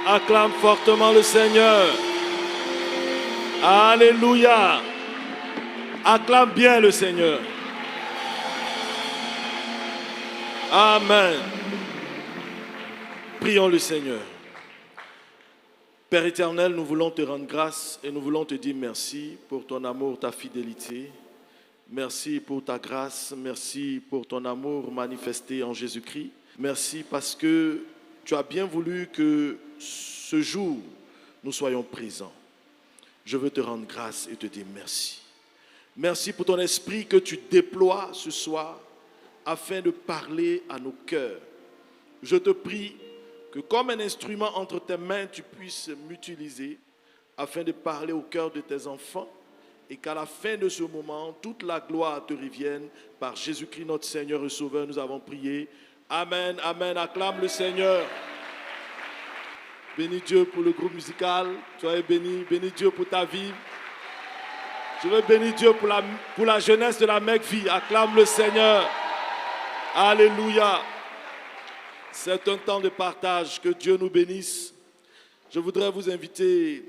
Acclame fortement le Seigneur. Alléluia. Acclame bien le Seigneur. Amen. Prions le Seigneur. Père éternel, nous voulons te rendre grâce et nous voulons te dire merci pour ton amour, ta fidélité. Merci pour ta grâce, merci pour ton amour manifesté en Jésus-Christ. Merci parce que tu as bien voulu que ce jour, nous soyons présents. Je veux te rendre grâce et te dire merci. Merci pour ton esprit que tu déploies ce soir afin de parler à nos cœurs. Je te prie que comme un instrument entre tes mains, tu puisses m'utiliser afin de parler au cœur de tes enfants et qu'à la fin de ce moment, toute la gloire te revienne. Par Jésus-Christ notre Seigneur et Sauveur, nous avons prié. Amen, amen. Acclame le Seigneur. Bénis Dieu pour le groupe musical. Soyez bénis. Bénis Dieu pour ta vie. Je veux bénir Dieu pour la jeunesse de la Mecque-Vie. Acclame le Seigneur. Alléluia. C'est un temps de partage. Que Dieu nous bénisse. Je voudrais vous inviter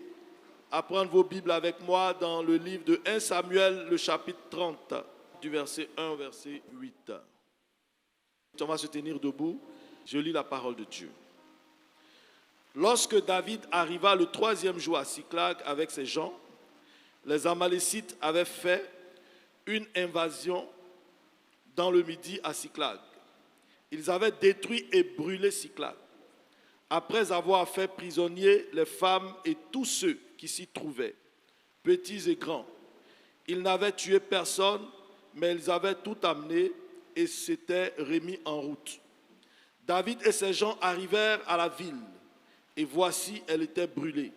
à prendre vos Bibles avec moi dans le livre de 1 Samuel, le chapitre 30, du verset 1 au verset 8. On va se tenir debout. Je lis la parole de Dieu. Lorsque David arriva le 3e jour à Siclag avec ses gens, les Amalécites avaient fait une invasion dans le midi à Siclag. Ils avaient détruit et brûlé Siclag. Après avoir fait prisonniers les femmes et tous ceux qui s'y trouvaient, petits et grands, ils n'avaient tué personne, mais ils avaient tout amené et s'étaient remis en route. David et ses gens arrivèrent à la ville, et voici, elle était brûlée,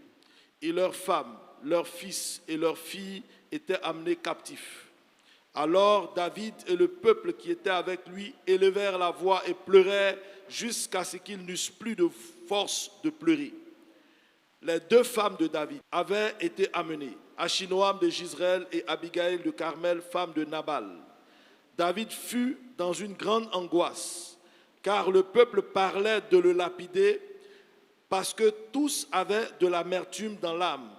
et leurs femmes, leurs fils et leurs filles étaient amenés captifs. Alors David et le peuple qui était avec lui élevèrent la voix et pleurèrent jusqu'à ce qu'ils n'eussent plus de force de pleurer. Les 2 femmes de David avaient été amenées, Achinoam de Jezreel et Abigail de Carmel, femme de Nabal. David fut dans une grande angoisse, car le peuple parlait de le lapider, parce que tous avaient de l'amertume dans l'âme,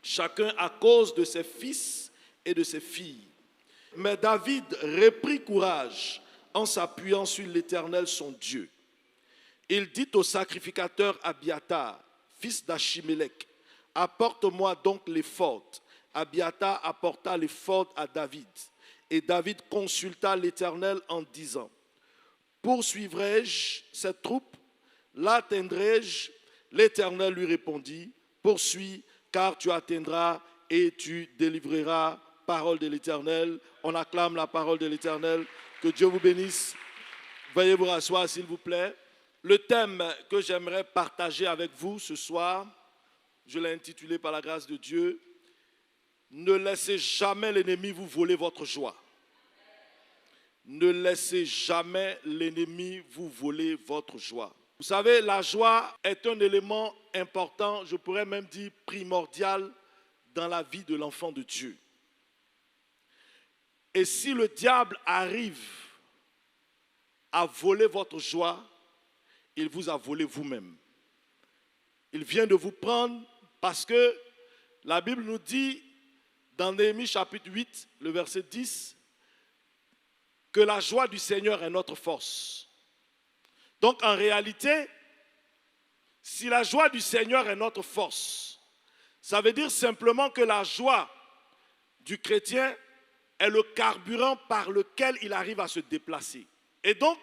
chacun à cause de ses fils et de ses filles. Mais David reprit courage en s'appuyant sur l'Éternel son Dieu. Il dit au sacrificateur Abiathar, fils d'Achimélec, « Apporte-moi donc l'éphod. » Abiathar apporta l'éphod à David. Et David consulta l'Éternel en disant, « Poursuivrai-je cette troupe? L'atteindrai-je? » L'Éternel lui répondit, « Poursuis, car tu atteindras et tu délivreras. » Parole de l'Éternel. On acclame la parole de l'Éternel. Que Dieu vous bénisse. Veuillez vous rasseoir, s'il vous plaît. Le thème que j'aimerais partager avec vous ce soir, je l'ai intitulé par la grâce de Dieu, « Ne laissez jamais l'ennemi vous voler votre joie. » Ne laissez jamais l'ennemi vous voler votre joie. Vous savez, la joie est un élément important, je pourrais même dire primordial, dans la vie de l'enfant de Dieu. Et si le diable arrive à voler votre joie, il vous a volé vous-même. Il vient de vous prendre parce que la Bible nous dit, dans Néhémie chapitre 8, le verset 10, que la joie du Seigneur est notre force. Donc en réalité, si la joie du Seigneur est notre force, ça veut dire simplement que la joie du chrétien est le carburant par lequel il arrive à se déplacer. Et donc,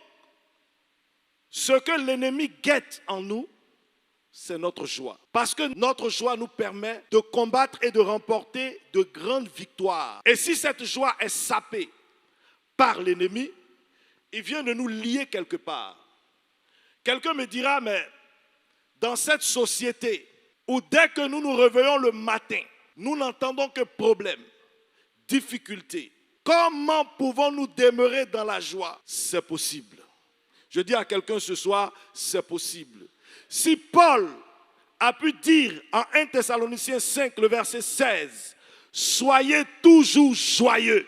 ce que l'ennemi guette en nous, c'est notre joie. Parce que notre joie nous permet de combattre et de remporter de grandes victoires. Et si cette joie est sapée par l'ennemi, il vient de nous lier quelque part. Quelqu'un me dira, mais dans cette société où dès que nous nous réveillons le matin, nous n'entendons que problèmes, difficultés, comment pouvons-nous demeurer dans la joie? C'est possible. Je dis à quelqu'un ce soir, c'est possible. Si Paul a pu dire en 1 Thessaloniciens 5, le verset 16, « Soyez toujours joyeux »,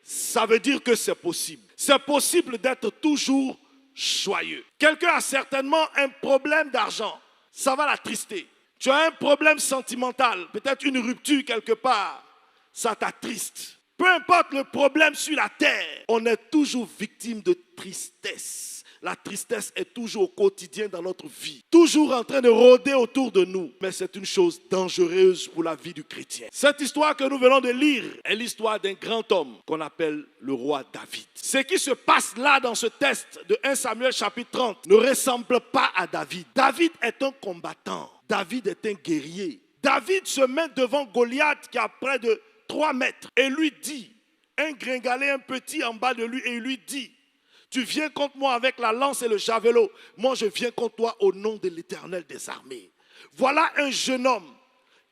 ça veut dire que c'est possible. C'est possible d'être toujours joyeux. Quelqu'un a certainement un problème d'argent. ça va l'attrister. Tu as un problème sentimental, peut-être une rupture quelque part, ça t'attriste. Peu importe le problème sur la terre, on est toujours victime de tristesse. La tristesse est toujours au quotidien dans notre vie, toujours en train de rôder autour de nous. Mais c'est une chose dangereuse pour la vie du chrétien. Cette histoire que nous venons de lire est l'histoire d'un grand homme qu'on appelle le roi David. Ce qui se passe là dans ce texte de 1 Samuel chapitre 30 ne ressemble pas à David. David est un combattant. David est un guerrier. David se met devant Goliath qui a près de 3 mètres et lui dit, un gringalet, un petit en bas de lui, et il lui dit, tu viens contre moi avec la lance et le javelot. Moi, je viens contre toi au nom de l'Éternel des armées. Voilà un jeune homme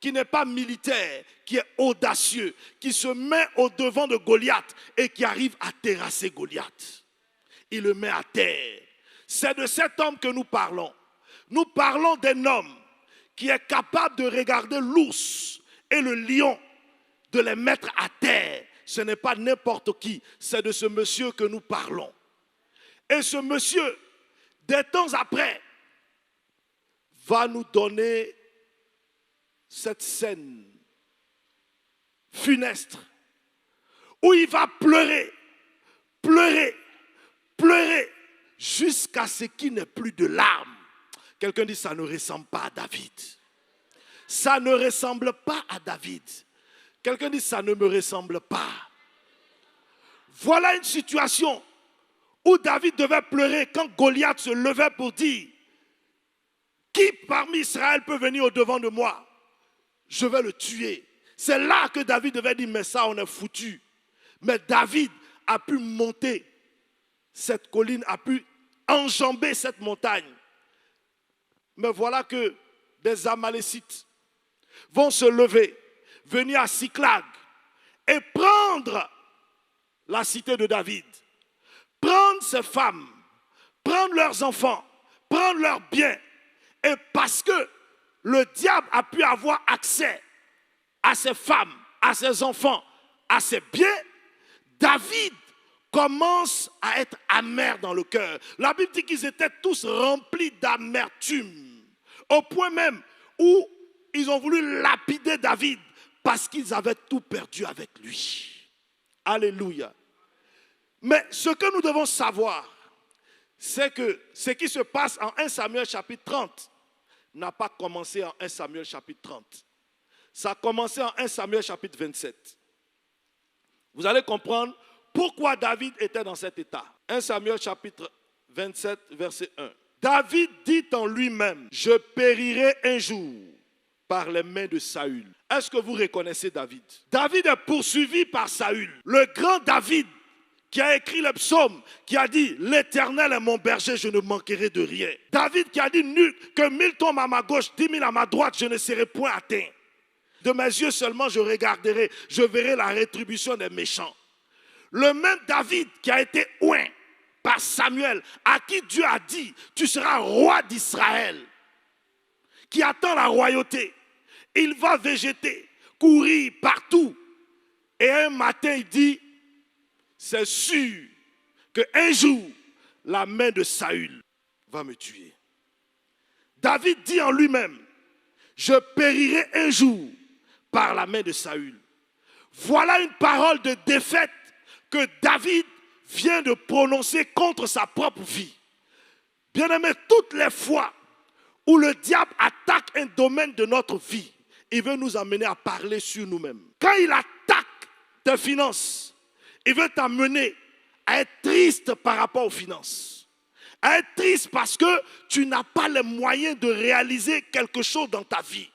qui n'est pas militaire, qui est audacieux, qui se met au devant de Goliath et qui arrive à terrasser Goliath. Il le met à terre. C'est de cet homme que nous parlons. Nous parlons d'un homme qui est capable de regarder l'ours et le lion, de les mettre à terre. Ce n'est pas n'importe qui, c'est de ce monsieur que nous parlons. Et ce monsieur, des temps après, va nous donner cette scène funeste où il va pleurer, pleurer, pleurer jusqu'à ce qu'il n'ait plus de larmes. Quelqu'un dit, ça ne ressemble pas à David. Ça ne ressemble pas à David. Quelqu'un dit, ça ne me ressemble pas. Voilà une situation où David devait pleurer quand Goliath se levait pour dire, qui parmi Israël peut venir au devant de moi? Je vais le tuer. C'est là que David devait dire, mais ça on est foutu. Mais David a pu monter cette colline, a pu enjamber cette montagne. Mais voilà que des Amalécites vont se lever, venir à Siklag et prendre la cité de David. Prendre ses femmes, prendre leurs enfants, prendre leurs biens. Et parce que le diable a pu avoir accès à ses femmes, à ses enfants, à ses biens, David commence à être amer dans le cœur. La Bible dit qu'ils étaient tous remplis d'amertume, au point même où ils ont voulu lapider David parce qu'ils avaient tout perdu avec lui. Alléluia. Mais ce que nous devons savoir, c'est que ce qui se passe en 1 Samuel chapitre 30 n'a pas commencé en 1 Samuel chapitre 30. Ça a commencé en 1 Samuel chapitre 27. Vous allez comprendre pourquoi David était dans cet état. 1 Samuel chapitre 27, verset 1. David dit en lui-même, je périrai un jour par les mains de Saül. Est-ce que vous reconnaissez David? David est poursuivi par Saül. Le grand David qui a écrit le psaume, qui a dit « L'Éternel est mon berger, je ne manquerai de rien ». David qui a dit « Que 1000 tombent à ma gauche, 10 000 à ma droite, je ne serai point atteint. De mes yeux seulement je regarderai, je verrai la rétribution des méchants ». Le même David qui a été oint par Samuel, à qui Dieu a dit « Tu seras roi d'Israël », qui attend la royauté. Il va végéter, courir partout. Et un matin il dit, c'est sûr qu'un jour, la main de Saül va me tuer. David dit en lui-même, je périrai un jour par la main de Saül. Voilà une parole de défaite que David vient de prononcer contre sa propre vie. Bien-aimé, toutes les fois où le diable attaque un domaine de notre vie, il veut nous amener à parler sur nous-mêmes. Quand il attaque tes finances, il veut t'amener à être triste par rapport aux finances. À être triste parce que tu n'as pas les moyens de réaliser quelque chose dans ta vie.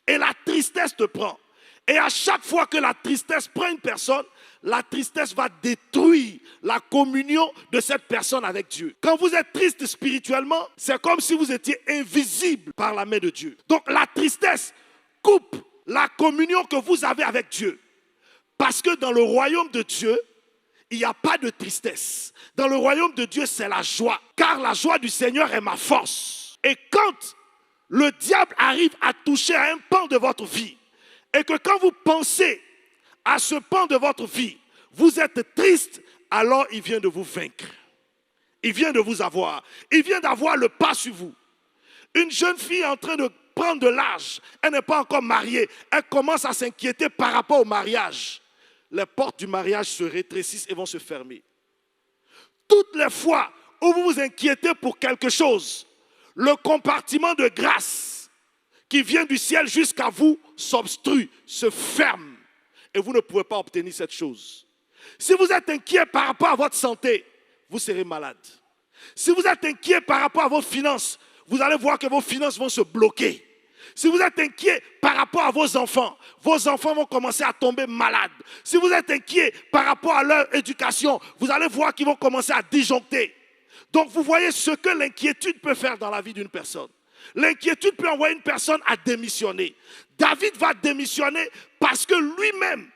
Et la tristesse te prend. Et à chaque fois que la tristesse prend une personne, la tristesse va détruire la communion de cette personne avec Dieu. Quand vous êtes triste spirituellement, c'est comme si vous étiez invisible par la main de Dieu. Donc la tristesse coupe la communion que vous avez avec Dieu. Parce que dans le royaume de Dieu, il n'y a pas de tristesse. Dans le royaume de Dieu, c'est la joie. Car la joie du Seigneur est ma force. Et quand le diable arrive à toucher à un pan de votre vie, et que quand vous pensez à ce pan de votre vie, vous êtes triste, alors il vient de vous vaincre. Il vient de vous avoir. Il vient d'avoir le pas sur vous. Une jeune fille est en train de prendre de l'âge, elle n'est pas encore mariée, elle commence à s'inquiéter par rapport au mariage. Les portes du mariage se rétrécissent et vont se fermer. Toutes les fois où vous vous inquiétez pour quelque chose, le compartiment de grâce qui vient du ciel jusqu'à vous s'obstrue, se ferme et vous ne pouvez pas obtenir cette chose. Si vous êtes inquiet par rapport à votre santé, vous serez malade. Si vous êtes inquiet par rapport à vos finances, vous allez voir que vos finances vont se bloquer. Si vous êtes inquiet par rapport à vos enfants vont commencer à tomber malades. Si vous êtes inquiet par rapport à leur éducation, vous allez voir qu'ils vont commencer à disjoncter. Donc vous voyez ce que l'inquiétude peut faire dans la vie d'une personne. L'inquiétude peut envoyer une personne à démissionner. David va démissionner parce que lui-même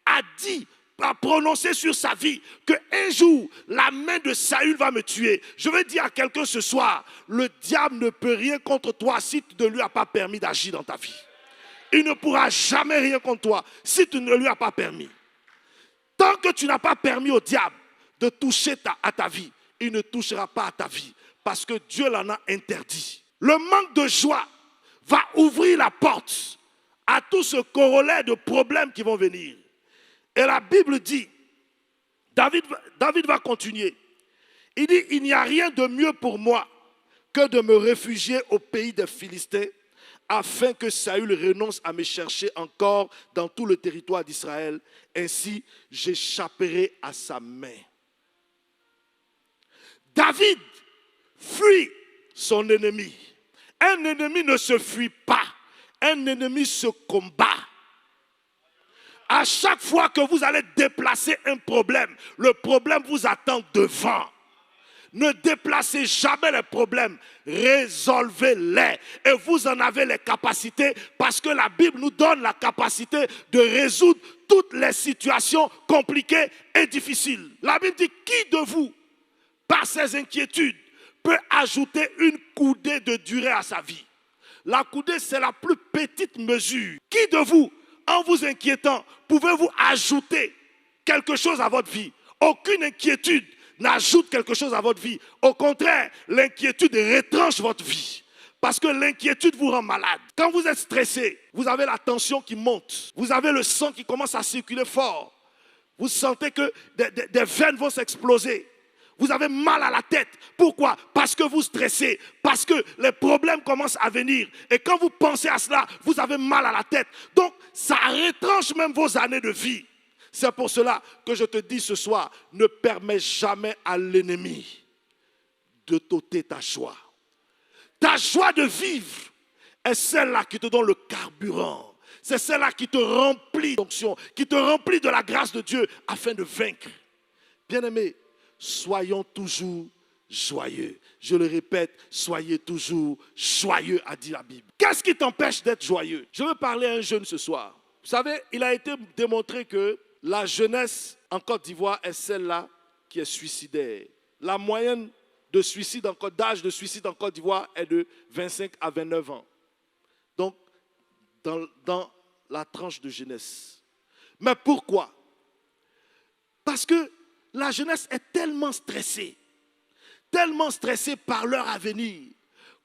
a dit, a prononcé sur sa vie qu'un jour, la main de Saül va me tuer. Je veux dire à quelqu'un ce soir, le diable ne peut rien contre toi si tu ne lui as pas permis d'agir dans ta vie. Il ne pourra jamais rien contre toi si tu ne lui as pas permis. Tant que tu n'as pas permis au diable de toucher à ta vie, il ne touchera pas à ta vie parce que Dieu l'en a interdit. Le manque de joie va ouvrir la porte à tout ce corollaire de problèmes qui vont venir. Et la Bible dit, David va continuer. Il dit, il n'y a rien de mieux pour moi que de me réfugier au pays des Philistins afin que Saül renonce à me chercher encore dans tout le territoire d'Israël. Ainsi, j'échapperai à sa main. David fuit son ennemi. Un ennemi ne se fuit pas. Un ennemi se combat. À chaque fois que vous allez déplacer un problème, le problème vous attend devant. Ne déplacez jamais les problèmes, résolvez-les. Et vous en avez les capacités parce que la Bible nous donne la capacité de résoudre toutes les situations compliquées et difficiles. La Bible dit, qui de vous, par ses inquiétudes, peut ajouter une coudée de durée à sa vie? La coudée, c'est la plus petite mesure. Qui de vous, en vous inquiétant, pouvez-vous ajouter quelque chose à votre vie? Aucune inquiétude n'ajoute quelque chose à votre vie. Au contraire, l'inquiétude retranche votre vie. Parce que l'inquiétude vous rend malade. Quand vous êtes stressé, vous avez la tension qui monte. Vous avez le sang qui commence à circuler fort. Vous sentez que des veines vont s'exploser. Vous avez mal à la tête. Pourquoi? Parce que vous stressez. Parce que les problèmes commencent à venir. Et quand vous pensez à cela, vous avez mal à la tête. Donc, ça retranche même vos années de vie. C'est pour cela que je te dis ce soir, ne permets jamais à l'ennemi de t'ôter ta joie. Ta joie de vivre est celle-là qui te donne le carburant. C'est celle-là qui te remplit d'onction, qui te remplit de la grâce de Dieu afin de vaincre. Bien-aimés, soyons toujours joyeux. Je le répète, soyez toujours joyeux, a dit la Bible. Qu'est-ce qui t'empêche d'être joyeux? Je veux parler à un jeune ce soir. Vous savez, il a été démontré que la jeunesse en Côte d'Ivoire est celle-là qui est suicidaire. La moyenne d'âge de suicide en Côte d'Ivoire est de 25 à 29 ans. Donc, dans la tranche de jeunesse. Mais pourquoi? Parce que la jeunesse est tellement stressée par leur avenir.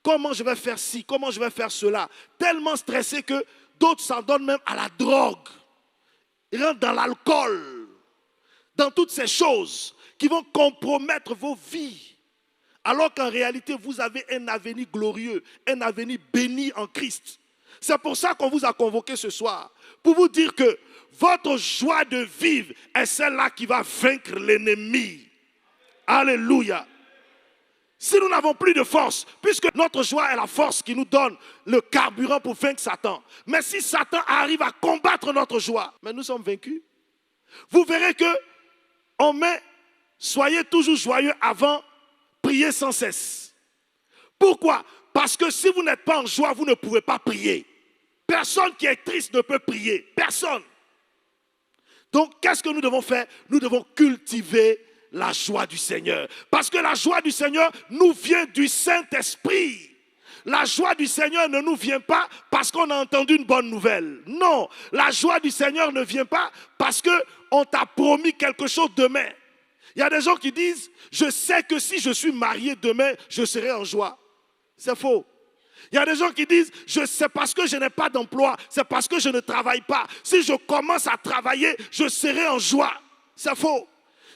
Comment je vais faire ci, comment je vais faire cela. Tellement stressée que d'autres s'en donnent même à la drogue. Ils rentrent dans l'alcool, dans toutes ces choses qui vont compromettre vos vies. Alors qu'en réalité, vous avez un avenir glorieux, un avenir béni en Christ. C'est pour ça qu'on vous a convoqué ce soir, pour vous dire que votre joie de vivre est celle-là qui va vaincre l'ennemi. Alléluia. Si nous n'avons plus de force, puisque notre joie est la force qui nous donne le carburant pour vaincre Satan. Mais si Satan arrive à combattre notre joie, mais nous sommes vaincus. Vous verrez que on met « Soyez toujours joyeux » avant « Priez sans cesse ». Pourquoi? Parce que si vous n'êtes pas en joie, vous ne pouvez pas prier. Personne qui est triste ne peut prier. Personne. Donc, qu'est-ce que nous devons faire? Nous devons cultiver la joie du Seigneur. Parce que la joie du Seigneur nous vient du Saint-Esprit. La joie du Seigneur ne nous vient pas parce qu'on a entendu une bonne nouvelle. Non, la joie du Seigneur ne vient pas parce qu'on t'a promis quelque chose demain. Il y a des gens qui disent, je sais que si je suis marié demain, je serai en joie. C'est faux. Il y a des gens qui disent, c'est parce que je n'ai pas d'emploi, c'est parce que je ne travaille pas. Si je commence à travailler, je serai en joie. C'est faux.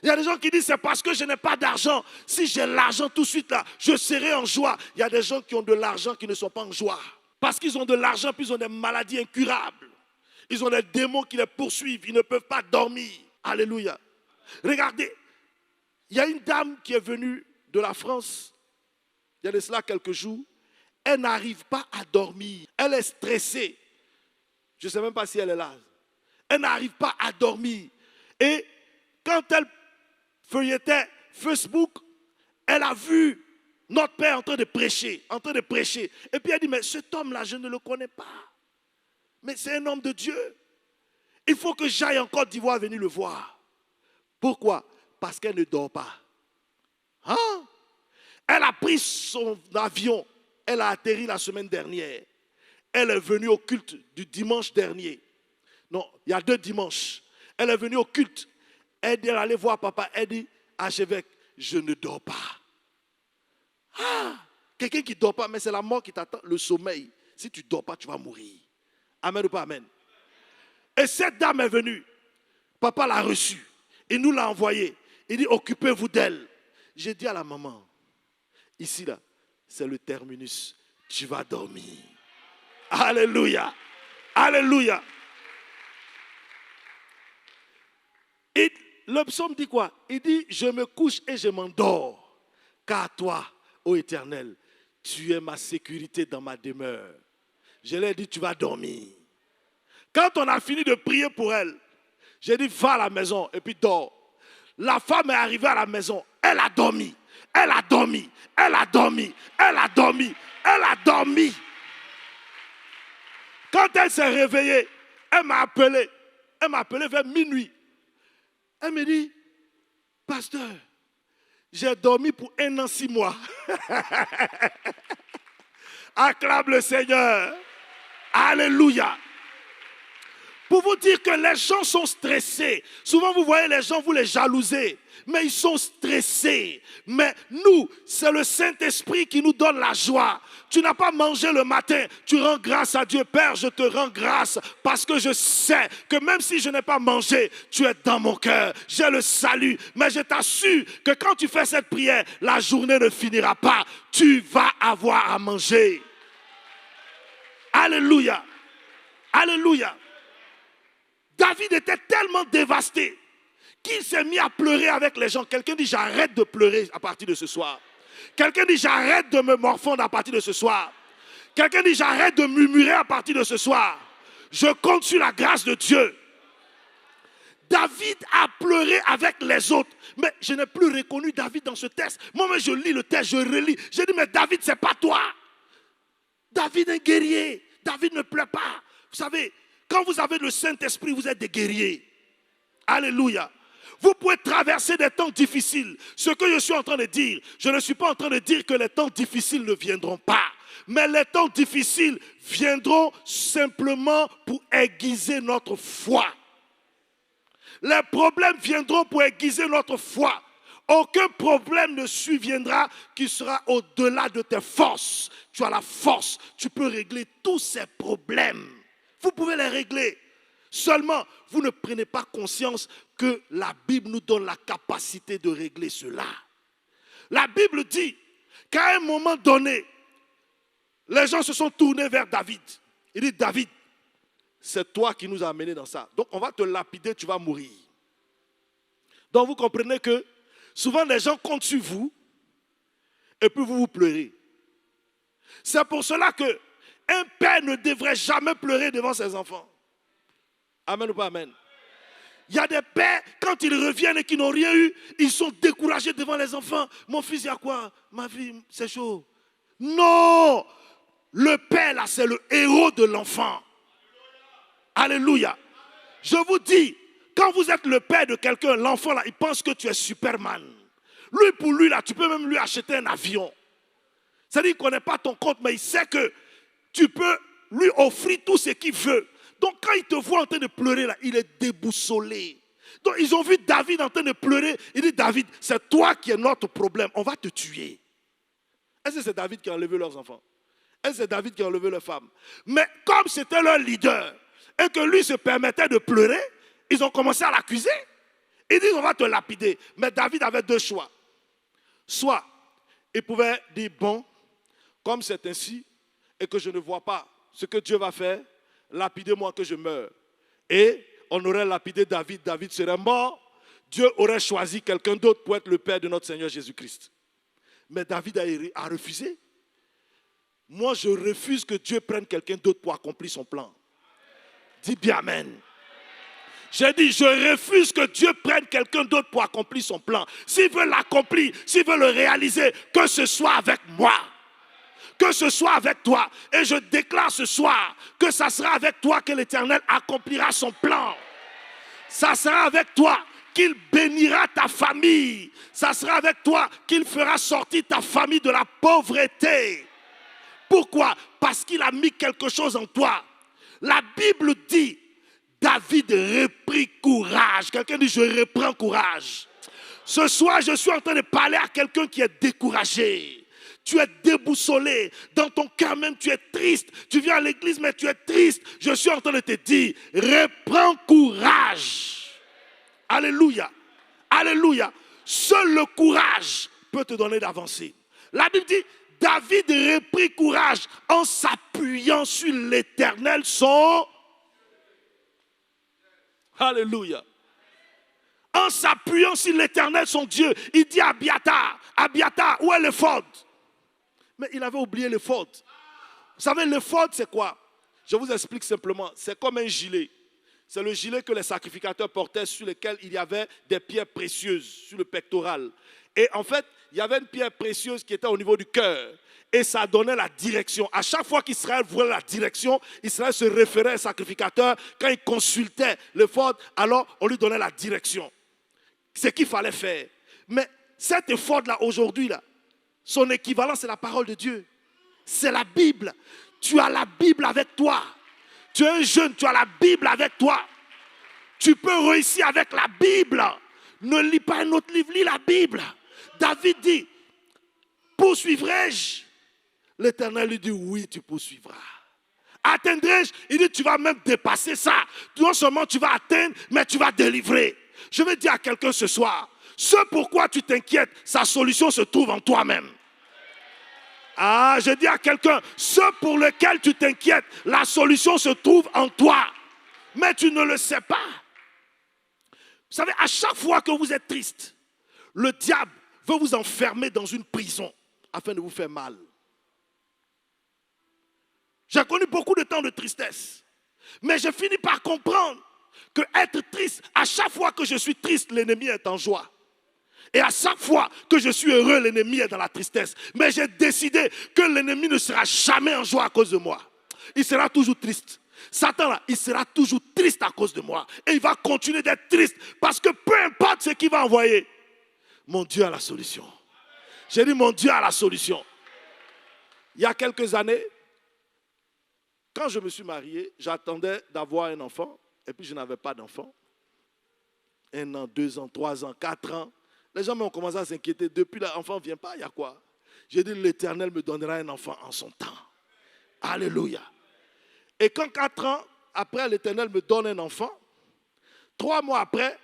Il y a des gens qui disent, c'est parce que je n'ai pas d'argent. Si j'ai l'argent tout de suite là, je serai en joie. Il y a des gens qui ont de l'argent qui ne sont pas en joie. Parce qu'ils ont de l'argent, puis ils ont des maladies incurables. Ils ont des démons qui les poursuivent. Ils ne peuvent pas dormir. Alléluia. Regardez, il y a une dame qui est venue de la France, il y a de cela quelques jours. Elle n'arrive pas à dormir. Elle est stressée. Je ne sais même pas si elle est là. Elle n'arrive pas à dormir. Et quand elle feuilletait Facebook, elle a vu notre père en train de prêcher. Et puis elle dit, mais cet homme-là, je ne le connais pas. Mais c'est un homme de Dieu. Il faut que j'aille en Côte d'Ivoire venir le voir. Pourquoi? Parce qu'elle ne dort pas. Hein? Elle a pris son avion. Elle a atterri la semaine dernière. Elle est venue au culte du dimanche dernier. Non, il y a 2 dimanches. Elle est venue au culte. Elle dit, elle allait voir papa. Elle dit, archevêque, je ne dors pas. Ah, quelqu'un qui ne dort pas, mais c'est la mort qui t'attend, le sommeil. Si tu ne dors pas, tu vas mourir. Amen ou pas amen? Et cette dame est venue. Papa l'a reçue. Il nous l'a envoyée. Il dit, occupez-vous d'elle. J'ai dit à la maman, ici là, c'est le terminus. Tu vas dormir. Alléluia. Alléluia. Et le psaume dit quoi? Il dit, je me couche et je m'endors. Car toi, ô Éternel, tu es ma sécurité dans ma demeure. Je lui ai dit, tu vas dormir. Quand on a fini de prier pour elle, j'ai dit, va à la maison et puis dors. La femme est arrivée à la maison. Elle a dormi. Elle a dormi. Elle a dormi. Elle a dormi. Elle a dormi. Quand elle s'est réveillée, elle m'a appelé. Elle m'a appelé vers minuit. Elle me dit, pasteur, j'ai dormi pour 1 an 6 mois. Acclame le Seigneur. Alléluia. Pour vous dire que les gens sont stressés. Souvent vous voyez les gens, vous les jalousez. Mais ils sont stressés. Mais nous, c'est le Saint-Esprit qui nous donne la joie. Tu n'as pas mangé le matin. Tu rends grâce à Dieu. Père, je te rends grâce parce que je sais que même si je n'ai pas mangé, tu es dans mon cœur. J'ai le salut. Mais je t'assure que quand tu fais cette prière, la journée ne finira pas. Tu vas avoir à manger. Alléluia. Alléluia. David était tellement dévasté qu'il s'est mis à pleurer avec les gens. Quelqu'un dit, j'arrête de pleurer à partir de ce soir. Quelqu'un dit, j'arrête de me morfondre à partir de ce soir. Quelqu'un dit, j'arrête de murmurer à partir de ce soir. Je compte sur la grâce de Dieu. David a pleuré avec les autres. Mais je n'ai plus reconnu David dans ce texte. Moi-même, je lis le texte, je relis. Je dis, mais David, c'est pas toi. David est guerrier. David ne pleure pas. Vous savez, quand vous avez le Saint-Esprit, vous êtes des guerriers. Alléluia. Vous pouvez traverser des temps difficiles. Ce que je suis en train de dire, je ne suis pas en train de dire que les temps difficiles ne viendront pas. Mais les temps difficiles viendront simplement pour aiguiser notre foi. Les problèmes viendront pour aiguiser notre foi. Aucun problème ne surviendra qui sera au-delà de tes forces. Tu as la force, tu peux régler tous ces problèmes. Vous pouvez les régler. Seulement, vous ne prenez pas conscience que la Bible nous donne la capacité de régler cela. La Bible dit qu'à un moment donné, les gens se sont tournés vers David. Il dit, David, c'est toi qui nous as amenés dans ça. Donc on va te lapider, tu vas mourir. Donc vous comprenez que souvent les gens comptent sur vous et puis vous pleurez. C'est pour cela que un père ne devrait jamais pleurer devant ses enfants. Amen ou pas amen? Il y a des pères, quand ils reviennent et qu'ils n'ont rien eu, ils sont découragés devant les enfants. Mon fils, il y a quoi? Ma fille, c'est chaud. Non! Le père, là, c'est le héros de l'enfant. Alléluia. Je vous dis, quand vous êtes le père de quelqu'un, l'enfant, là, il pense que tu es Superman. Lui, pour lui, là, tu peux même lui acheter un avion. C'est-à-dire qu'il ne connaît pas ton compte, mais il sait que tu peux lui offrir tout ce qu'il veut. Donc quand il te voit en train de pleurer, là, il est déboussolé. Donc ils ont vu David en train de pleurer. Il dit, David, c'est toi qui es notre problème. On va te tuer. Est-ce que c'est David qui a enlevé leurs enfants? Et c'est David qui a enlevé leur femme. Mais comme c'était leur leader et que lui se permettait de pleurer, ils ont commencé à l'accuser. Ils disent on va te lapider. Mais David avait deux choix. Soit il pouvait dire bon, comme c'est ainsi et que je ne vois pas ce que Dieu va faire, lapidez-moi que je meure. Et on aurait lapidé David, David serait mort. Dieu aurait choisi quelqu'un d'autre pour être le père de notre Seigneur Jésus-Christ. Mais David a refusé. Moi, je refuse que Dieu prenne quelqu'un d'autre pour accomplir son plan. Dis bien amen. J'ai dit, je refuse que Dieu prenne quelqu'un d'autre pour accomplir son plan. S'il veut l'accomplir, s'il veut le réaliser, que ce soit avec moi. Que ce soit avec toi. Et je déclare ce soir que ça sera avec toi que l'Éternel accomplira son plan. Ça sera avec toi qu'il bénira ta famille. Ça sera avec toi qu'il fera sortir ta famille de la pauvreté. Pourquoi? Parce qu'il a mis quelque chose en toi. La Bible dit, David reprit courage. Quelqu'un dit, je reprends courage. Ce soir, je suis en train de parler à quelqu'un qui est découragé. Tu es déboussolé. Dans ton cœur même, tu es triste. Tu viens à l'église, mais tu es triste. Je suis en train de te dire, reprends courage. Alléluia. Alléluia. Seul le courage peut te donner d'avancer. La Bible dit, David reprit courage en s'appuyant sur l'Éternel, son... Alléluia. En s'appuyant sur l'Éternel, son Dieu, il dit à Abiathar, Abiathar, où est l'éphod? Mais il avait oublié l'éphod. Vous savez, l'éphod, c'est quoi? Je vous explique simplement. C'est comme un gilet. C'est le gilet que les sacrificateurs portaient sur lequel il y avait des pierres précieuses sur le pectoral. Et en fait, il y avait une pierre précieuse qui était au niveau du cœur. Et ça donnait la direction. À chaque fois qu'Israël voulait la direction, Israël se référait au sacrificateur. Quand il consultait l'éphod, alors on lui donnait la direction. C'est ce qu'il fallait faire. Mais cet éphod-là, aujourd'hui, là, son équivalent, c'est la parole de Dieu. C'est la Bible. Tu as la Bible avec toi. Tu es un jeune, tu as la Bible avec toi. Tu peux réussir avec la Bible. Ne lis pas un autre livre, lis la Bible. David dit, poursuivrai-je? L'Éternel lui dit, oui, tu poursuivras. Atteindrai-je? Il dit, tu vas même dépasser ça. Non seulement tu vas atteindre, mais tu vas délivrer. Je vais dire à quelqu'un ce soir, ce pourquoi tu t'inquiètes, sa solution se trouve en toi-même. Ah, je dis à quelqu'un, ce pour lequel tu t'inquiètes, la solution se trouve en toi. Mais tu ne le sais pas. Vous savez, à chaque fois que vous êtes triste, le diable veut vous enfermer dans une prison afin de vous faire mal. J'ai connu beaucoup de temps de tristesse. Mais j'ai fini par comprendre que être triste, à chaque fois que je suis triste, l'ennemi est en joie. Et à chaque fois que je suis heureux, l'ennemi est dans la tristesse. Mais j'ai décidé que l'ennemi ne sera jamais en joie à cause de moi. Il sera toujours triste. Satan, là, il sera toujours triste à cause de moi. Et il va continuer d'être triste. Parce que peu importe ce qu'il va envoyer, mon Dieu a la solution. J'ai dit, mon Dieu a la solution. Il y a quelques années, quand je me suis marié, j'attendais d'avoir un enfant. Et puis je n'avais pas d'enfant. 1 an, 2 ans, 3 ans, 4 ans. Les gens m'ont commencé à s'inquiéter. Depuis l'enfant ne vient pas, il y a quoi? J'ai dit, l'Éternel me donnera un enfant en son temps. Alléluia. Et quand 4 ans après, l'Éternel me donne un enfant, 3 mois après,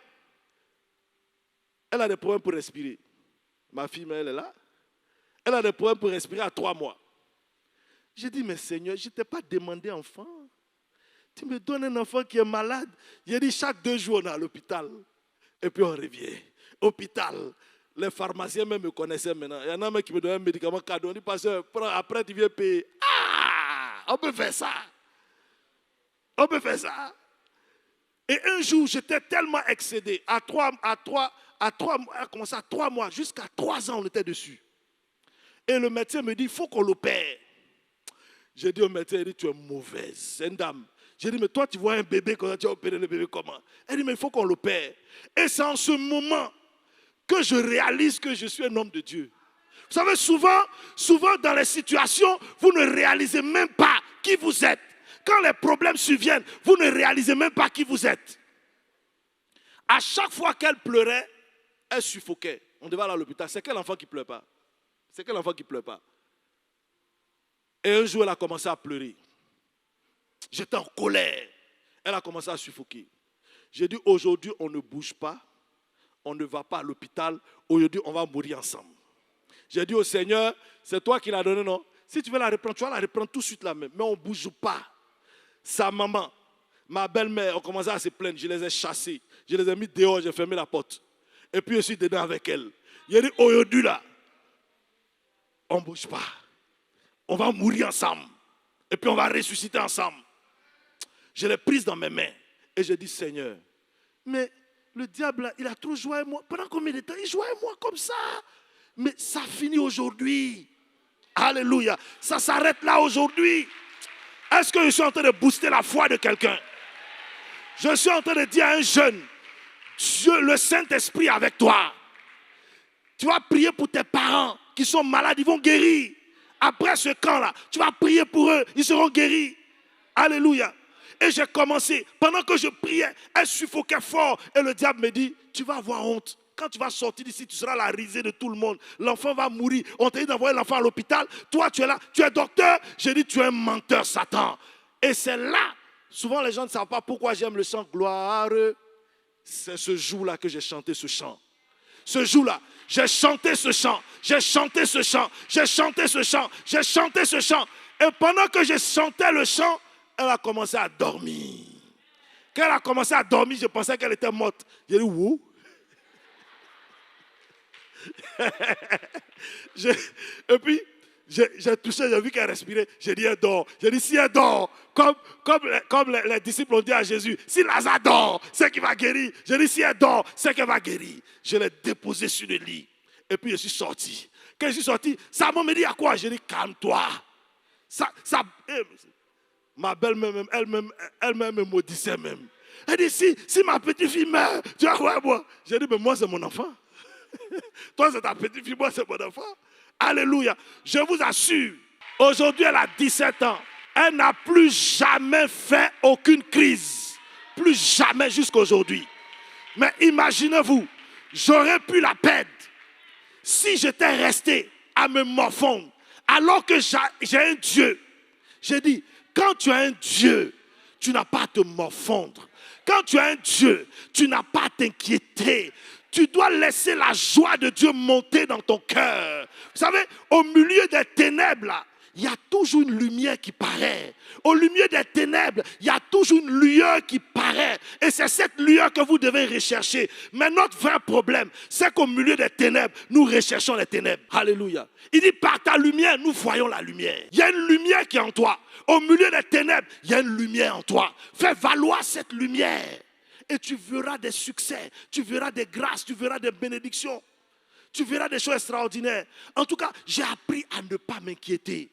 elle a des problèmes pour respirer. Ma fille, elle est là. Elle a des problèmes pour respirer à 3 mois. J'ai dit, mais Seigneur, je ne t'ai pas demandé enfant. Tu me donnes un enfant qui est malade. J'ai dit, chaque 2 jours, on est à l'hôpital. Et puis on revient. Hôpital. Les pharmaciens même me connaissaient maintenant. Il y en a même qui me donnent un médicament cadeau. On dit, pasteur, après tu viens payer. Ah, on peut faire ça. On peut faire ça. Et un jour, j'étais tellement excédé. À 3 mois, jusqu'à 3 ans, on était dessus. Et le médecin me dit, il faut qu'on l'opère. J'ai dit au médecin, il dit, tu es mauvaise. C'est une dame. J'ai dit, mais toi, tu vois un bébé, quand tu as opéré le bébé, comment? Elle dit, mais il faut qu'on l'opère. Et c'est en ce moment que je réalise que je suis un homme de Dieu. Vous savez, souvent dans les situations, vous ne réalisez même pas qui vous êtes. Quand les problèmes surviennent, vous ne réalisez même pas qui vous êtes. À chaque fois qu'elle pleurait, elle suffoquait. On devait aller à l'hôpital. C'est quel enfant qui ne pleure pas? C'est quel enfant qui ne pleure pas? Et un jour, elle a commencé à pleurer. J'étais en colère. Elle a commencé à suffoquer. J'ai dit, aujourd'hui, on ne bouge pas. On ne va pas à l'hôpital. Aujourd'hui, on va mourir ensemble. J'ai dit au Seigneur, c'est toi qui l'as donné, non? Si tu veux la reprendre, tu vas la reprendre tout de suite là même. Mais on ne bouge pas. Sa maman, ma belle-mère, ont commencé à se plaindre. Je les ai chassés. Je les ai mis dehors, j'ai fermé la porte. Et puis je suis dedans avec elle. J'ai dit, aujourd'hui là, on ne bouge pas. On va mourir ensemble. Et puis on va ressusciter ensemble. Je l'ai prise dans mes mains. Et j'ai dit, Seigneur, mais le diable, il a trop joué avec moi. Pendant combien de temps il jouait avec moi comme ça? Mais ça finit aujourd'hui. Alléluia. Ça s'arrête là aujourd'hui. Est-ce que je suis en train de booster la foi de quelqu'un? Je suis en train de dire à un jeune, Dieu, le Saint-Esprit est avec toi. Tu vas prier pour tes parents qui sont malades, ils vont guérir. Après ce camp-là, tu vas prier pour eux, ils seront guéris. Alléluia. Et j'ai commencé, pendant que je priais, elle suffoquait fort. Et le diable me dit, tu vas avoir honte. Quand tu vas sortir d'ici, tu seras la risée de tout le monde. L'enfant va mourir. On t'a dit d'envoyer l'enfant à l'hôpital. Toi, tu es là, tu es docteur. J'ai dit, tu es un menteur, Satan. Et c'est là, souvent les gens ne savent pas pourquoi j'aime le chant gloire. C'est ce jour-là que j'ai chanté ce chant. Ce jour-là, j'ai chanté ce chant. J'ai chanté ce chant. J'ai chanté ce chant. J'ai chanté ce chant. Et pendant que je chantais le chant, elle a commencé à dormir. Quand elle a commencé à dormir, je pensais qu'elle était morte. J'ai dit, où? Et puis, j'ai touché, j'ai vu qu'elle respirait. J'ai dit, elle dort. J'ai dit, si elle dort, comme les disciples ont dit à Jésus, si Lazare dort, c'est qu'il va guérir. J'ai dit, si elle dort, c'est qu'elle va guérir. Je l'ai déposée sur le lit. Et puis, je suis sorti. Quand je suis sorti, sa maman me dit, à quoi? J'ai dit, calme-toi. Ma belle-mère, elle-même me maudissait même. Elle dit, si ma petite fille meurt, tu vas voir moi. J'ai dit, mais moi, c'est mon enfant. Toi, c'est ta petite fille, moi, c'est mon enfant. Alléluia. Je vous assure, aujourd'hui, elle a 17 ans. Elle n'a plus jamais fait aucune crise. Plus jamais jusqu'à aujourd'hui. Mais imaginez-vous, j'aurais pu la perdre si j'étais resté à me morfondre. Alors que j'ai un Dieu. J'ai dit, quand tu as un Dieu, tu n'as pas à te morfondre. Quand tu as un Dieu, tu n'as pas à t'inquiéter. Tu dois laisser la joie de Dieu monter dans ton cœur. Vous savez, au milieu des ténèbres, là, il y a toujours une lumière qui paraît. Au milieu des ténèbres, il y a toujours une lueur qui paraît. Et c'est cette lueur que vous devez rechercher. Mais notre vrai problème, c'est qu'au milieu des ténèbres, nous recherchons les ténèbres. Alléluia. Il dit, par ta lumière, nous voyons la lumière. Il y a une lumière qui est en toi. Au milieu des ténèbres, il y a une lumière en toi. Fais valoir cette lumière. Et tu verras des succès, tu verras des grâces, tu verras des bénédictions. Tu verras des choses extraordinaires. En tout cas, j'ai appris à ne pas m'inquiéter.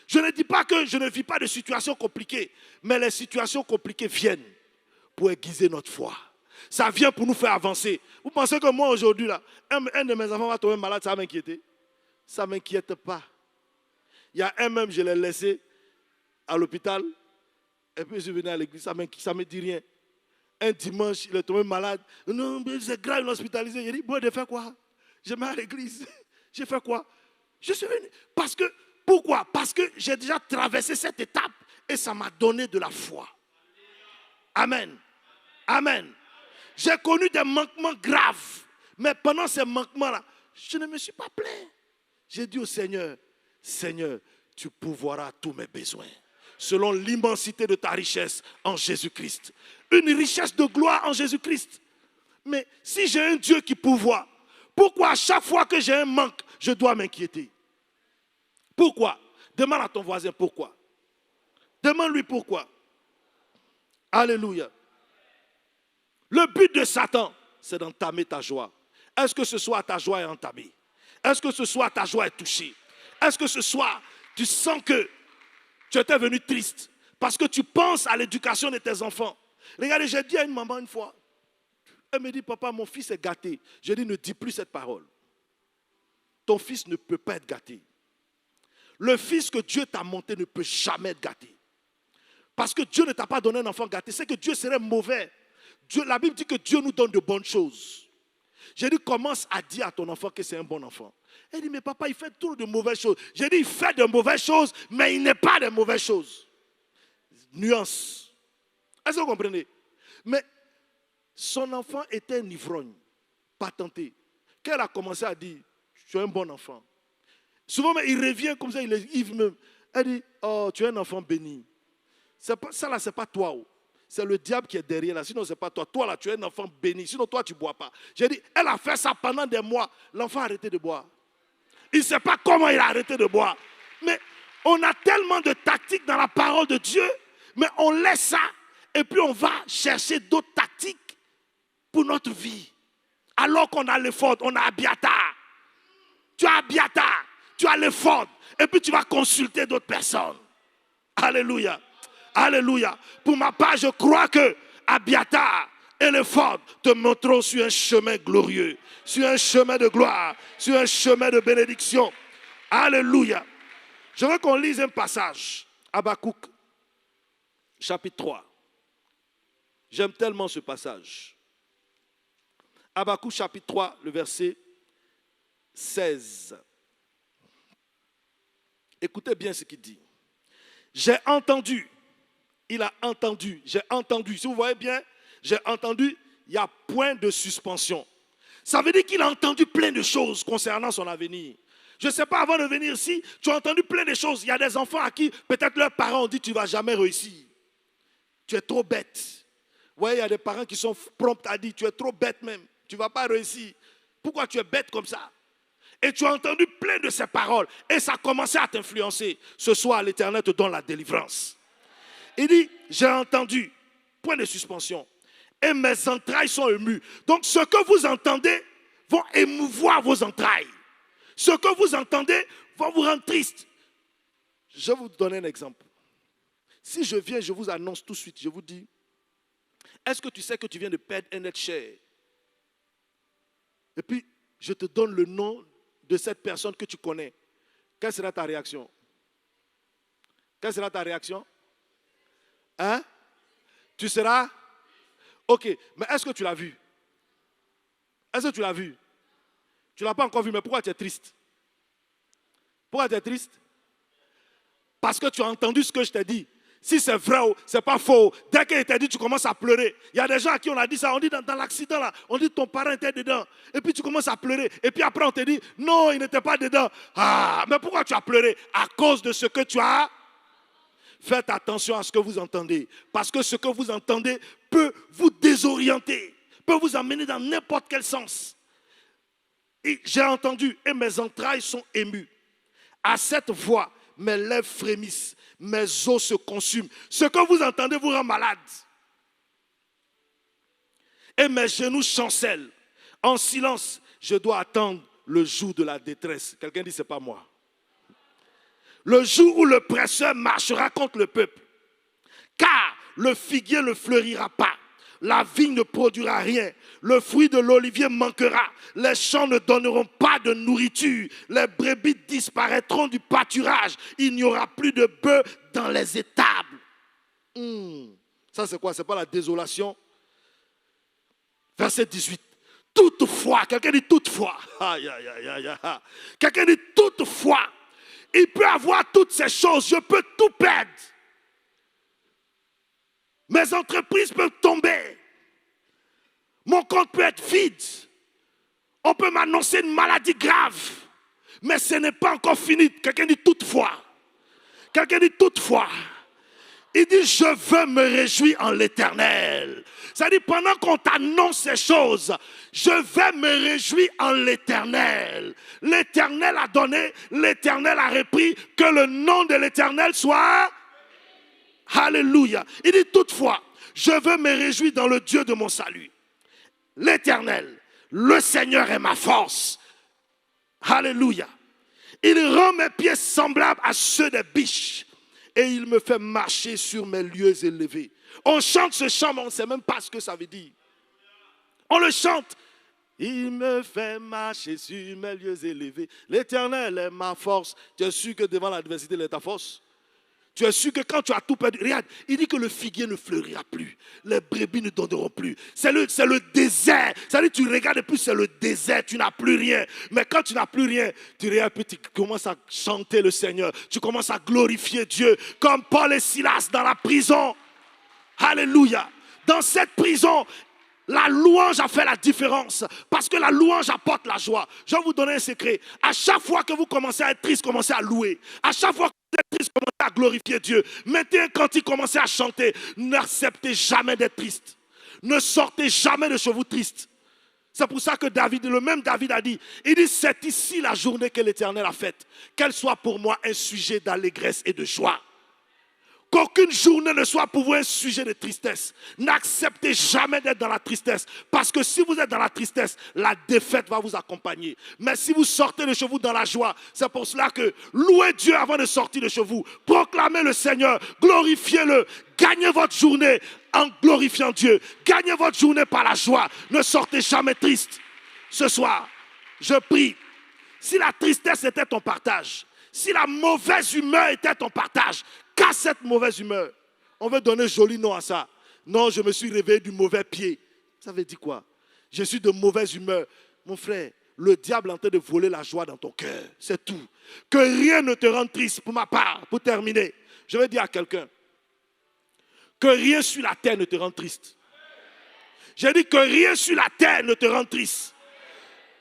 Je ne dis pas que je ne vis pas de situations compliquées, mais les situations compliquées viennent pour aiguiser notre foi. Ça vient pour nous faire avancer. Vous pensez que moi aujourd'hui, là, un de mes enfants va tomber malade, ça va m'inquiéter? Ça ne m'inquiète pas. Il y a un même, je l'ai laissé à l'hôpital, et puis je suis venu à l'église, ça ne me dit rien. Un dimanche, il est tombé malade. Non, c'est grave, il est hospitalisé. Il dit, bon, de faire quoi? Je vais à l'église. J'ai fait quoi? Je suis venu. Pourquoi? Parce que j'ai déjà traversé cette étape et ça m'a donné de la foi. Amen. Amen. J'ai connu des manquements graves. Mais pendant ces manquements-là, je ne me suis pas plaint. J'ai dit au Seigneur, Seigneur, tu pourvoiras tous mes besoins. Selon l'immensité de ta richesse en Jésus-Christ. Une richesse de gloire en Jésus-Christ. Mais si j'ai un Dieu qui pourvoit, pourquoi à chaque fois que j'ai un manque, je dois m'inquiéter? Pourquoi? Demande à ton voisin pourquoi. Demande-lui pourquoi. Alléluia. Le but de Satan, c'est d'entamer ta joie. Est-ce que ce soir ta joie est entamée? Est-ce que ce soir ta joie est touchée? Est-ce que ce soir tu sens que tu étais venu triste parce que tu penses à l'éducation de tes enfants? Regardez, j'ai dit à une maman une fois, elle me dit, papa, mon fils est gâté. Je dis, ne dis plus cette parole. Ton fils ne peut pas être gâté. Le fils que Dieu t'a monté ne peut jamais être gâté. Parce que Dieu ne t'a pas donné un enfant gâté. C'est que Dieu serait mauvais. La Bible dit que Dieu nous donne de bonnes choses. J'ai dit, commence à dire à ton enfant que c'est un bon enfant. Elle dit, mais papa, il fait trop de mauvaises choses. J'ai dit, il fait de mauvaises choses, mais il n'est pas de mauvaises choses. Nuance. Est-ce que vous comprenez? Mais son enfant était un ivrogne, patenté. Quand elle a commencé à dire, tu es un bon enfant. Souvent, il revient comme ça, il est ivre même. Elle dit, oh, tu es un enfant béni. Ça là, ce n'est pas toi. C'est le diable qui est derrière là. Sinon, ce n'est pas toi. Toi là, tu es un enfant béni. Sinon, toi, tu ne bois pas. J'ai dit, elle a fait ça pendant des mois. L'enfant a arrêté de boire. Il ne sait pas comment il a arrêté de boire. Mais on a tellement de tactiques dans la parole de Dieu, mais on laisse ça et puis on va chercher d'autres tactiques pour notre vie. Alors qu'on a l'effort, on a Abiatar. Tu as Abiatar, tu as l'effort. Et puis tu vas consulter d'autres personnes. Alléluia. Alléluia. Pour ma part, je crois que Abiatar et l'effort te montreront sur un chemin glorieux, sur un chemin de gloire, sur un chemin de bénédiction. Alléluia. Je veux qu'on lise un passage. Habakkuk, chapitre 3. J'aime tellement ce passage. Habakkuk, chapitre 3, le verset 16. Écoutez bien ce qu'il dit. J'ai entendu. Il a entendu. J'ai entendu. Si vous voyez bien, j'ai entendu, il y a point de suspension. Ça veut dire qu'il a entendu plein de choses concernant son avenir. Je ne sais pas, avant de venir ici, tu as entendu plein de choses. Il y a des enfants à qui peut-être leurs parents ont dit tu ne vas jamais réussir. Tu es trop bête. Vous voyez, il y a des parents qui sont prompts à dire tu es trop bête même. Tu ne vas pas réussir. Pourquoi tu es bête comme ça? Et tu as entendu plein de ces paroles. Et ça a commencé à t'influencer. Ce soir, l'Éternel te donne la délivrance. Il dit, j'ai entendu, point de suspension. Et mes entrailles sont émues. Donc ce que vous entendez va émouvoir vos entrailles. Ce que vous entendez va vous rendre triste. Je vais vous donner un exemple. Si je viens, je vous annonce tout de suite, je vous dis, est-ce que tu sais que tu viens de perdre un être cher? Et puis, je te donne le nom de cette personne que tu connais. Quelle sera ta réaction? Quelle sera ta réaction? Hein? Tu seras? Ok, mais est-ce que tu l'as vu? Est-ce que tu l'as vu? Tu ne l'as pas encore vu, mais pourquoi tu es triste? Pourquoi tu es triste? Parce que tu as entendu ce que je t'ai dit. Si c'est vrai ou c'est pas faux, dès qu'il t'a dit, tu commences à pleurer. Il y a des gens à qui on a dit ça, on dit dans l'accident là, on dit ton parent était dedans. Et puis tu commences à pleurer. Et puis après on te dit, non, il n'était pas dedans. Ah, mais pourquoi tu as pleuré? À cause de ce que tu as. Faites attention à ce que vous entendez. Parce que ce que vous entendez peut vous désorienter, peut vous amener dans n'importe quel sens. Et j'ai entendu et mes entrailles sont émues. À cette voix, mes lèvres frémissent, mes os se consument. Ce que vous entendez vous rend malade. Et mes genoux chancellent. En silence, je dois attendre le jour de la détresse. Quelqu'un dit, c'est pas moi. Le jour où le presseur marchera contre le peuple. Car le figuier ne fleurira pas. La vigne ne produira rien. Le fruit de l'olivier manquera. Les champs ne donneront pas de nourriture. Les brebis disparaîtront du pâturage. Il n'y aura plus de bœufs dans les étables. Ça c'est quoi? C'est pas la désolation? Verset 18. Toutefois, quelqu'un dit toutefois. Aïe, aïe, aïe, aïe, aïe. Quelqu'un dit toutefois. Il peut avoir toutes ces choses. Je peux tout perdre. Mes entreprises peuvent tomber. Mon compte peut être vide. On peut m'annoncer une maladie grave. Mais ce n'est pas encore fini. Quelqu'un dit toutefois. Quelqu'un dit toutefois. Il dit je veux me réjouir en l'Éternel. C'est-à-dire pendant qu'on t'annonce ces choses, je vais me réjouir en l'Éternel. L'Éternel a donné, l'Éternel a repris, que le nom de l'Éternel soit... Alléluia. Il dit toutefois, je veux me réjouir dans le Dieu de mon salut. L'Éternel, le Seigneur est ma force. Alléluia. Il rend mes pieds semblables à ceux des biches. Et il me fait marcher sur mes lieux élevés. On chante ce chant, mais on ne sait même pas ce que ça veut dire. On le chante. Il me fait marcher sur mes lieux élevés. L'Éternel est ma force. Tu es sûr que devant l'adversité, il est ta force? Tu es sûr que quand tu as tout perdu, regarde, il dit que le figuier ne fleurira plus. Les brebis ne donneront plus. C'est le désert. C'est-à-dire tu regardes et puis c'est le désert, tu n'as plus rien. Mais quand tu n'as plus rien, tu regardes et puis tu commences à chanter le Seigneur. Tu commences à glorifier Dieu. Comme Paul et Silas dans la prison. Alléluia. Dans cette prison, la louange a fait la différence. Parce que la louange apporte la joie. Je vais vous donner un secret. À chaque fois que vous commencez à être triste, commencez à louer. À chaque fois que vous êtes triste, commencez à glorifier Dieu. Mettez un cantique, commencez à chanter. N'acceptez jamais d'être triste. Ne sortez jamais de chez vous triste. C'est pour ça que David, le même David a dit, il dit, c'est ici la journée que l'Éternel a faite. Qu'elle soit pour moi un sujet d'allégresse et de joie. Qu'aucune journée ne soit pour vous un sujet de tristesse. N'acceptez jamais d'être dans la tristesse. Parce que si vous êtes dans la tristesse, la défaite va vous accompagner. Mais si vous sortez de chez vous dans la joie, c'est pour cela que louez Dieu avant de sortir de chez vous. Proclamez le Seigneur, glorifiez-le. Gagnez votre journée en glorifiant Dieu. Gagnez votre journée par la joie. Ne sortez jamais triste. Ce soir, je prie. Si la tristesse était ton partage, si la mauvaise humeur était ton partage, casse cette mauvaise humeur. On veut donner un joli nom à ça. Non, je me suis réveillé du mauvais pied. Ça veut dire quoi? Je suis de mauvaise humeur. Mon frère, le diable est en train de voler la joie dans ton cœur. C'est tout. Que rien ne te rende triste. Pour ma part, pour terminer, je vais dire à quelqu'un que rien sur la terre ne te rende triste. J'ai dit que rien sur la terre ne te rend triste.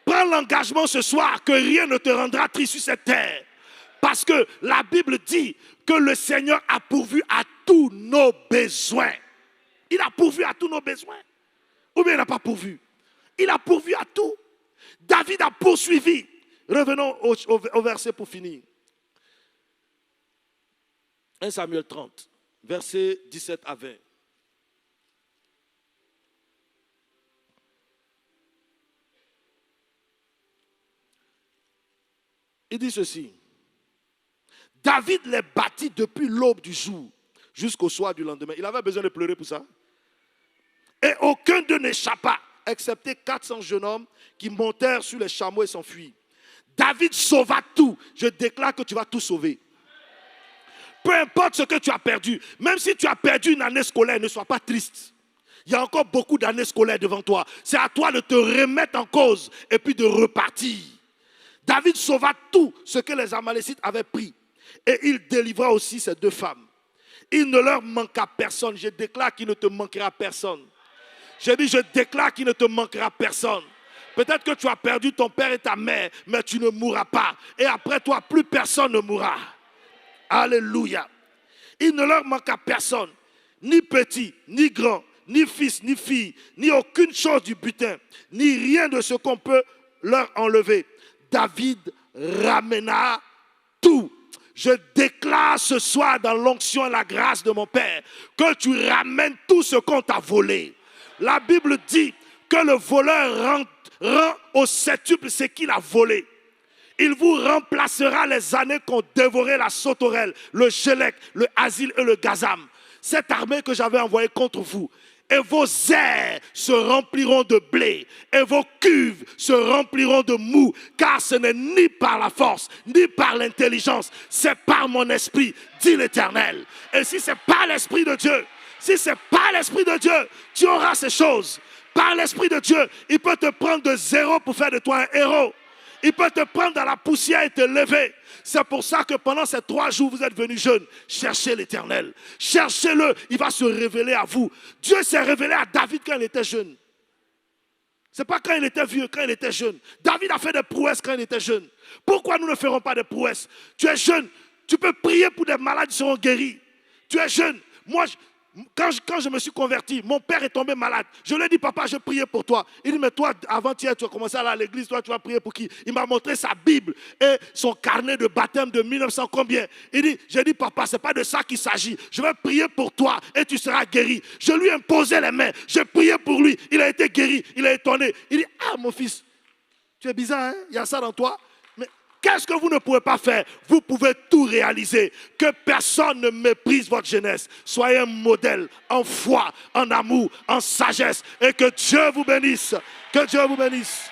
Prends l'engagement ce soir que rien ne te rendra triste sur cette terre. Parce que la Bible dit que le Seigneur a pourvu à tous nos besoins. Il a pourvu à tous nos besoins. Ou bien il n'a pas pourvu. Il a pourvu à tout. David a poursuivi. Revenons au verset pour finir. 1 Samuel 30, versets 17 à 20. Il dit ceci. David les bâtit depuis l'aube du jour jusqu'au soir du lendemain. Il avait besoin de pleurer pour ça. Et aucun d'eux n'échappa, excepté 400 jeunes hommes qui montèrent sur les chameaux et s'enfuirent. David sauva tout. Je déclare que tu vas tout sauver. Peu importe ce que tu as perdu, même si tu as perdu une année scolaire, ne sois pas triste. Il y a encore beaucoup d'années scolaires devant toi. C'est à toi de te remettre en cause et puis de repartir. David sauva tout ce que les Amalécites avaient pris. Et il délivra aussi ces deux femmes. Il ne leur manqua personne. Je déclare qu'il ne te manquera personne. Je dis, je déclare qu'il ne te manquera personne. Peut-être que tu as perdu ton père et ta mère, mais tu ne mourras pas. Et après toi, plus personne ne mourra. Alléluia. Il ne leur manqua personne, ni petit, ni grand, ni fils, ni fille, ni aucune chose du butin, ni rien de ce qu'on peut leur enlever. David ramena tout. Je déclare ce soir dans l'onction et la grâce de mon Père que tu ramènes tout ce qu'on t'a volé. La Bible dit que le voleur rend au septuple ce qu'il a volé. Il vous remplacera les années qu'ont dévoré la sauterelle, le gélec, le asile et le gazam. Cette armée que j'avais envoyée contre vous. Et vos airs se rempliront de blé, et vos cuves se rempliront de mou, car ce n'est ni par la force, ni par l'intelligence, c'est par mon esprit, dit l'Éternel. Et si c'est par l'Esprit de Dieu, si c'est par l'Esprit de Dieu, tu auras ces choses. Par l'Esprit de Dieu, il peut te prendre de zéro pour faire de toi un héros. Il peut te prendre dans la poussière et te lever. C'est pour ça que pendant ces 3 jours, vous êtes venus jeunes. Cherchez l'Éternel. Cherchez-le. Il va se révéler à vous. Dieu s'est révélé à David quand il était jeune. Ce n'est pas quand il était vieux, quand il était jeune. David a fait des prouesses quand il était jeune. Pourquoi nous ne ferons pas de prouesses? Tu es jeune. Tu peux prier pour des malades qui seront guéris. Tu es jeune. Moi, quand je me suis converti, mon père est tombé malade. Je lui ai dit, papa, je priais pour toi. Il dit, mais toi, avant-hier, tu as commencé à aller à l'église, toi, tu vas prier pour qui? Il m'a montré sa Bible et son carnet de baptême de 1900 combien. Il dit, j'ai dit, papa, ce n'est pas de ça qu'il s'agit. Je vais prier pour toi et tu seras guéri. Je lui ai imposé les mains. J'ai prié pour lui. Il a été guéri. Il est étonné. Il dit, ah, mon fils, tu es bizarre, hein? Il y a ça dans toi. Qu'est-ce que vous ne pouvez pas faire? Vous pouvez tout réaliser. Que personne ne méprise votre jeunesse. Soyez un modèle en foi, en amour, en sagesse. Et que Dieu vous bénisse. Que Dieu vous bénisse.